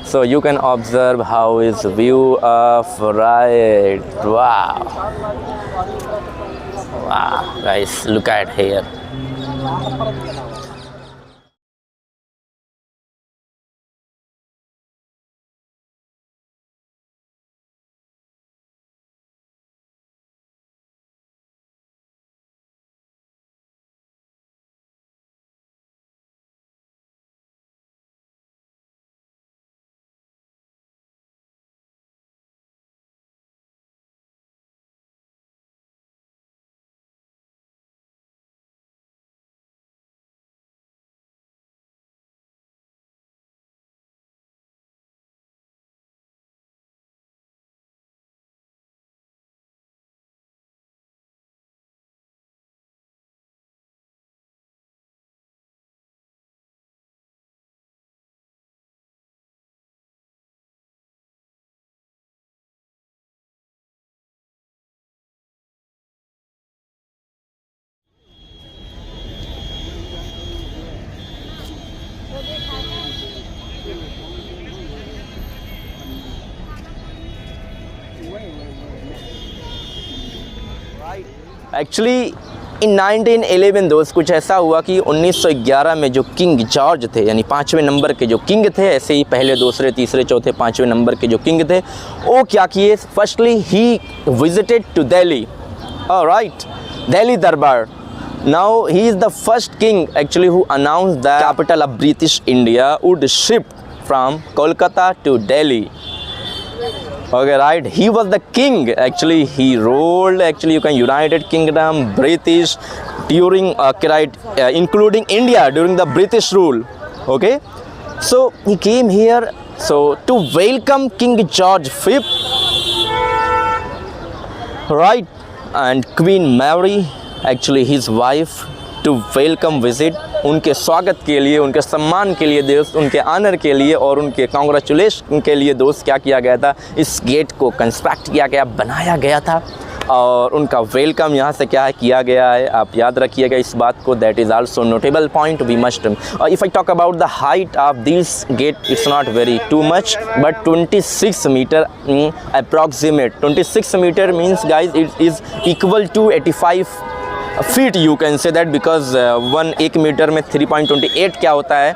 So you can observe how is view of right. Wow. Wow, guys, look at here. Actually in 1911 दोस्त कुछ ऐसा हुआ कि 1911 में जो किंग जॉर्ज थे, यानी 5वें नंबर के जो किंग थे, ऐसे ही पहले दूसरे तीसरे चौथे 5वें नंबर के जो किंग थे, वो क्या किए, firstly he visited to Delhi, alright, Delhi Durbar. Now he is the first king actually who announced the capital of British India would shift from Kolkata to Delhi. Okay, right. He was the king. Actually, he ruled. Actually, you can United Kingdom, British during including India during the British rule. Okay, so he came here so to welcome King George V, right, and Queen Mary, actually his wife, to welcome visit. उनके स्वागत के लिए, उनके सम्मान के लिए दोस्त, उनके आनर के लिए और उनके कांग्रेचुलेशन के लिए दोस्त क्या किया गया था, इस गेट को कंस्ट्रक्ट किया गया, बनाया गया था और उनका वेलकम यहाँ से क्या है किया गया है. आप याद रखिएगा इस बात को. That is also notable point we must. If I talk about the height of this gate, it's not very too much but 26 metre approximate. 26 metre means guys it is equal to 85 feet. You can say that because 1 metre में 3.28 क्या होता है,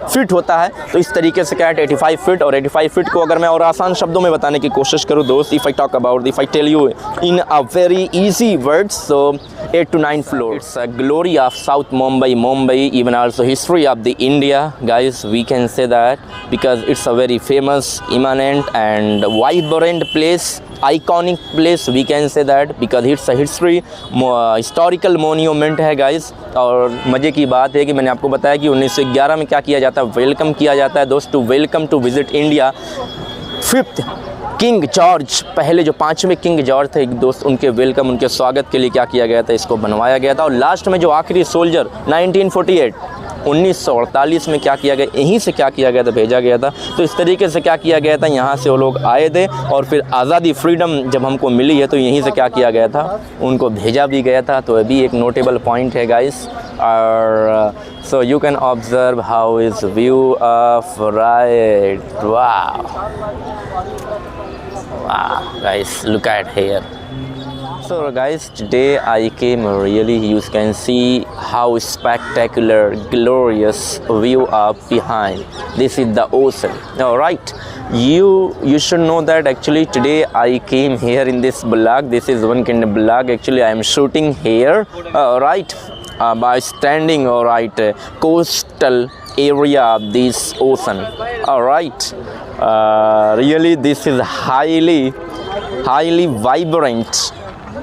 feet होता है. तो इस तरीके से क्या है 85 फीट. और 85 फीट को अगर मैं और आसान शब्दों में बताने की कोशिश करूँ दोस्त, if I talk about, if I tell you in a very easy words, so 8 to 9 floors. It's a glory of South Mumbai, even also history of the India, guys. We can say that because it's a very famous, eminent and vibrant place, iconic place. We can say that because it's a historical monument है guys. और मज़े की बात है कि मैंने आपको बताया कि 1911 में क्या किया जाता है, वेलकम किया जाता है दोस्त, to welcome to visit India 5th king George. पहले जो 5वें किंग जॉर्ज थे दोस्त, उनके वेलकम, उनके स्वागत के लिए क्या किया गया था, इसको बनवाया गया था. और लास्ट में जो आखिरी सोल्जर 1948 में क्या किया गया, यहीं से क्या किया गया था, भेजा गया था. तो इस तरीके से क्या किया गया था, यहाँ से वो लोग आए थे और फिर आज़ादी फ्रीडम जब हमको मिली है तो यहीं से क्या किया गया था, उनको भेजा भी गया था. तो अभी एक नोटेबल पॉइंट है गाइस. और so you can observe how is view of right. Wow, guys, look at here. So guys, today I came really, you can see how spectacular, glorious view up behind. This is the ocean. All right, you should know that actually today I came here in this vlog. This is one kind of vlog. Actually, I am shooting here. All right. By standing, all right, coastal area of this ocean. All right, really this is highly vibrant,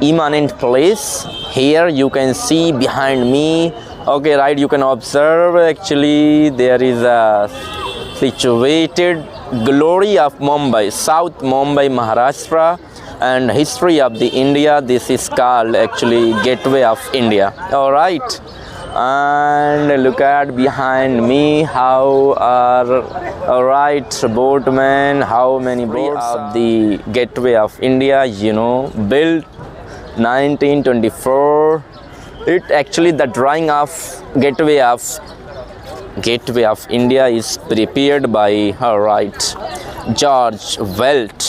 eminent place. Here you can see behind me, okay, right, you can observe actually there is a situated glory of Mumbai, South Mumbai, Maharashtra, and history of the India. This is called actually Gateway of India. All right, and look at behind me how are, all right, boatmen, how many boats of the Gateway of India, you know, built 1924. It actually the drawing of Gateway of Gateway of India is prepared by her right George belt.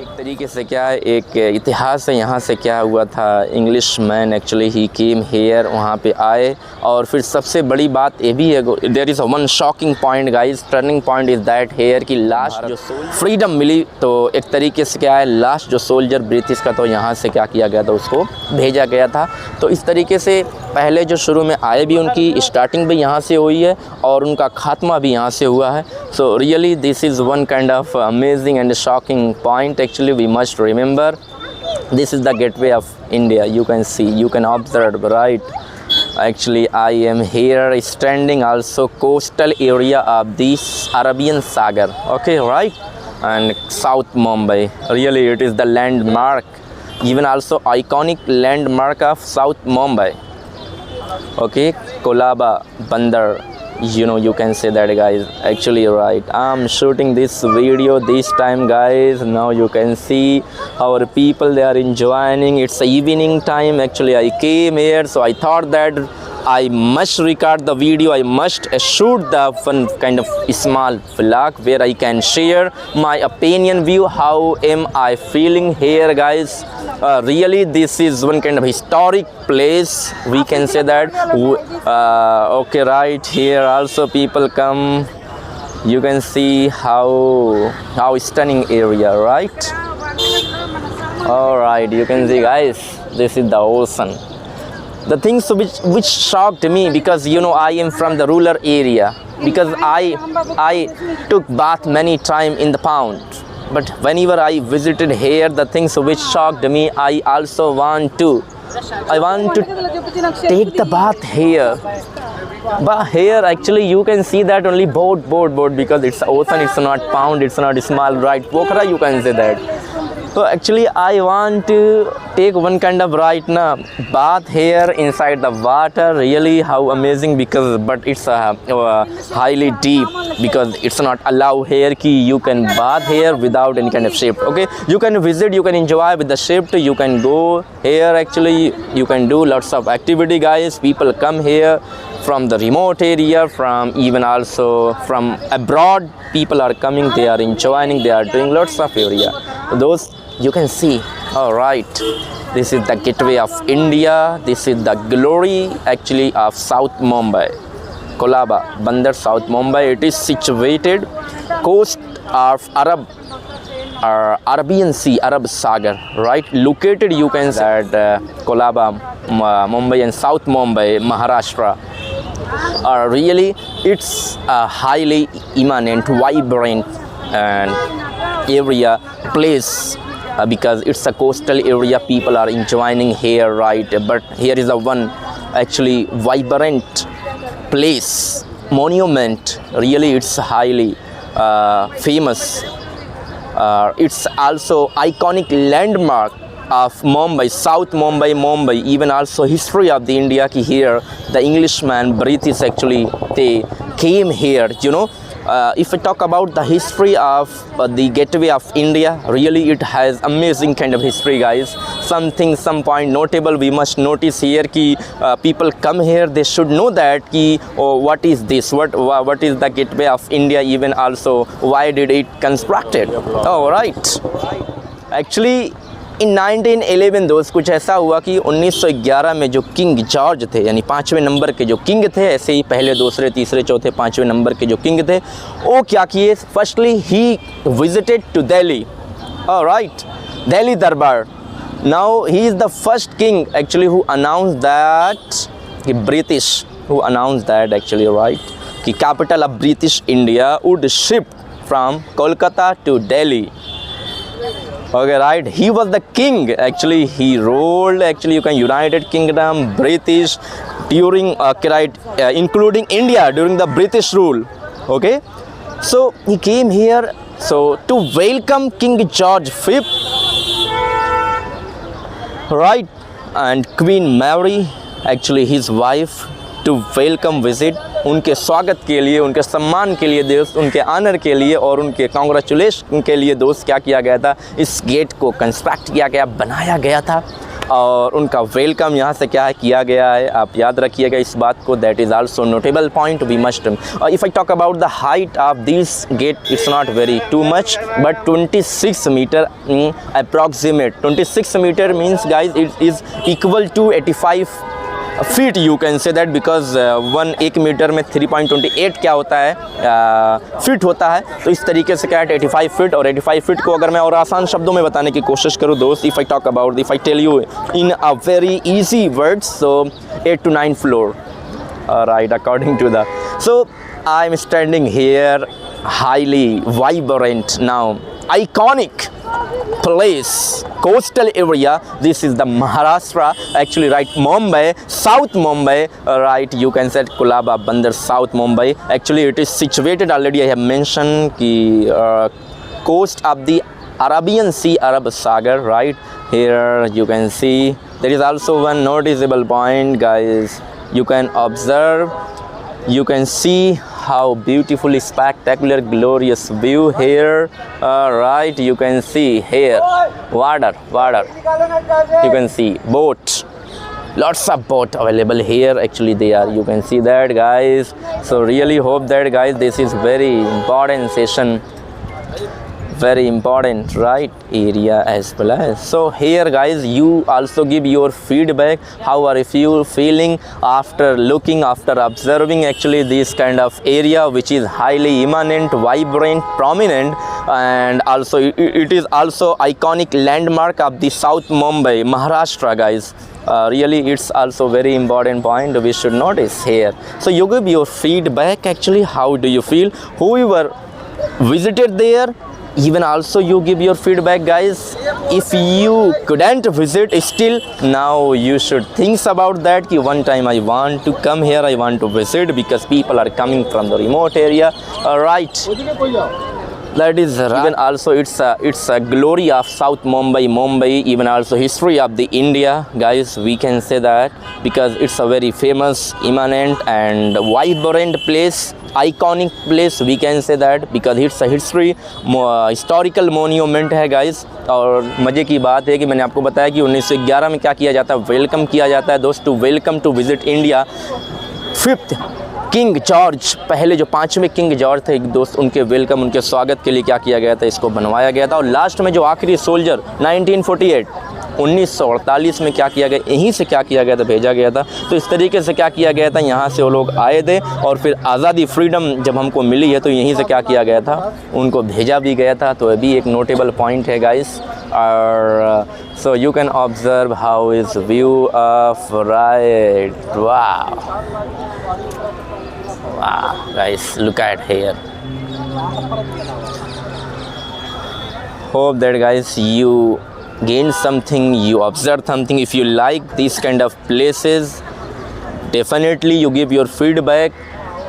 एक तरीके से क्या है, एक इतिहास है यहाँ से क्या हुआ था। English man actually he came here, वहाँ पे आए। और फिर सबसे बड़ी बात ये भी है, there is one shocking point guys, turning point is that here की लास्ट जो फ्रीडम मिली, तो एक तरीके से क्या है, लास्ट जो सोल्जर ब्रिटिश का, तो यहाँ से क्या किया गया था, उसको भेजा गया था। तो इस तरीके से पहले जो शुरू में आए भी, उनकी स्टार्टिंग भी यहाँ से हुई है और उनका खात्मा भी यहाँ से हुआ है। So really this is one kind of amazing and shocking point actually we must remember. This is the gateway of India. You can see, you can observe, right? Actually, I am here standing also coastal area of this Arabian Sagar. Okay, right? And South Mumbai. Really, it is the landmark, even also iconic landmark of South Mumbai. Okay, Colaba Bandar. You know, you can say that, guys. Actually, right, I'm shooting this video this time, guys. Now you can see our people, they are enjoying. It's evening time. Actually, I came here, so I thought that I must record the video. I must shoot the fun kind of small vlog where I can share my opinion view. How am I feeling here, guys? Really, this is one kind of historic place, we can say that. Okay, right here also people come. You can see how stunning area, right? All right, you can see, guys, this is the ocean. The things which shocked me, because you know I am from the rural area, because I took bath many times in the pond. But whenever I visited here, the things which shocked me, I also want to take the bath here. But here actually you can see that only boat, because it's ocean, it's not pond, it's not small, right? Pokhara, you can say that. So actually I want to take one kind of bath here inside the water. Really, how amazing, because but it's highly deep, because it's not allowed here ki you can bath here without any kind of shift. Okay, you can visit, you can enjoy with the shift, you can go here. Actually you can do lots of activity, guys. People come here from the remote area, from even also from abroad. People are coming, they are enjoying, they are doing lots of area. Those you can see. All right, this is the gateway of India. This is the glory actually of South Mumbai, Colaba Bandar, South Mumbai. It is situated coast of Arabian Sea, Arab Sagar, right? Located, you can say at Colaba, Mumbai, and South Mumbai, Maharashtra. Really, it's a highly eminent, vibrant and area place, because it's a coastal area. People are enjoying here, right? But here is a one actually vibrant place, monument. Really, it's highly famous. It's also iconic landmark of Mumbai, South Mumbai. Even also history of the India ki here the Englishman, British actually they came here, you know. If I talk about the history of the gateway of India, really it has amazing kind of history, guys. Some point notable we must notice here ki people come here, they should know that ki what is this, what is the gateway of India, even also why did it constructed. Oh right, actually इन 1911 दोस्त कुछ ऐसा हुआ कि 1911 में जो king George थे, यानी 5वें नंबर के जो किंग थे, ऐसे ही पहले, दूसरे, तीसरे, चौथे, 5वें नंबर के जो किंग थे, वो क्या किए, firstly he visited to Delhi, alright, Delhi Durbar. Now he is the first king actually who announce that कि British, who announce that actually, right, कि capital of British India would shift from Kolkata to Delhi. Okay, right, he was the king actually. He ruled actually, you can United Kingdom, British during right, including India during the British rule. Okay, so he came here so to welcome King George V, right, and Queen Mary actually his wife, to welcome visit, उनके स्वागत के लिए, उनके सम्मान के लिए दोस्त, उनके आनर के लिए और उनके कांग्रेचुलेशन के लिए दोस्त क्या किया गया था, इस गेट को कंस्ट्रक्ट किया गया, बनाया गया था. और उनका वेलकम यहाँ से क्या है किया गया है, आप याद रखिएगा इस बात को, that is also notable point we must. If I talk about the height of this gate, it's not very too much but 26 metre approximate. 26 metre means guys it is equal to 85 feet, you can say that, because 1 metre में 3.28 क्या होता है fit होता है। तो इस तरीके से क्या है 85 फीट, और 85 फीट को अगर मैं और आसान शब्दों में बताने की कोशिश करूँ दोस्त, if I talk about, if I tell you in a very easy words, so 8 to 9 floor, right, according to the, so I am standing here, highly vibrant now iconic place, coastal area. This is the Maharashtra, actually, right, Mumbai, South Mumbai, right, you can say Kulaba Bandar, South Mumbai. Actually it is situated, already I have mentioned ki coast of the Arabian Sea, Arab Sagar, right. Here you can see there is also one noticeable point, guys. You can observe, you can see how beautifully spectacular glorious view here, right. You can see here water, you can see boat, lots of boat available here, actually they are, you can see that, guys. So really hope that, guys, this is very important session, very important, right, area as well as. So here, guys, you also give your feedback, how are you feeling after looking, after observing actually this kind of area which is highly imminent, vibrant, prominent, and also it is also iconic landmark of the South Mumbai, Maharashtra, guys. Really it's also very important point we should notice here. So you give your feedback, actually how do you feel, whoever visited there, even also you give your feedback, guys. If you couldn't visit, still now you should think about that ki one time I want to come here, I want to visit, because people are coming from the remote area, right. That is right. Even also it's a glory of South Mumbai, even also history of the India, guys, we can say that, because it's a very famous, imminent and vibrant place, iconic place, we can say that, because it's a history historical monument है, guys. और मज़े की बात है कि मैंने आपको बताया कि 1911 में क्या किया जाता है, वेलकम किया जाता है दोस्त, to welcome to visit India 5th king George, पहले जो 5वें किंग जॉर्ज थे दोस्त, उनके वेलकम, उनके स्वागत के लिए क्या किया गया था, इसको बनवाया गया था। और लास्ट में जो आखिरी सोल्जर 1948 में क्या किया गया, यहीं से क्या किया गया था, भेजा गया था। तो इस तरीके से क्या किया गया था, यहाँ से वो लोग आए थे, और फिर आज़ादी, फ्रीडम जब हमको मिली है तो यहीं से क्या किया गया था, उनको भेजा भी गया था। तो अभी एक नोटेबल पॉइंट है, गाइस। और so you can observe how is view of, right, वाह guys, look at here. Hope that, guys, you gain something, you observe something. If you like these kind of places, definitely you give your feedback.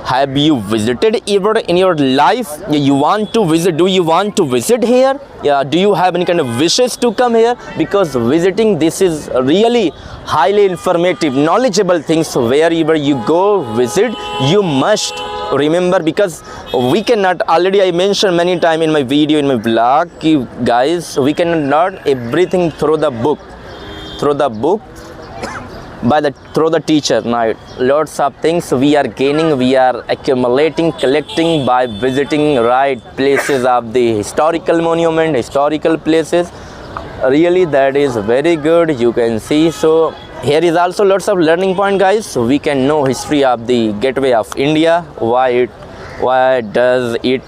Have you visited ever in your life? You want to visit, do you want to visit here? Yeah, do you have any kind of wishes to come here? Because visiting, this is really highly informative, knowledgeable things. So wherever you go visit, you must remember, because we cannot, already I mentioned many times in my video, in my blog, guys, we cannot everything through the book, through the teacher. Now lots of things we are gaining, we are accumulating, collecting by visiting, right, places of the historical monument, historical places. Really that is very good, you can see. So here is also lots of learning point, guys. So we can know history of the gateway of India, why does it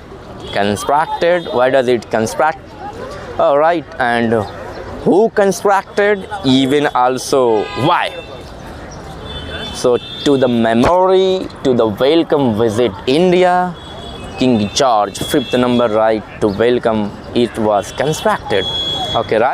constructed, why does it construct, all right, and who constructed, even also why. So to the memory, to the welcome visit India, King George 5th number, right, to welcome, it was constructed, okay, right.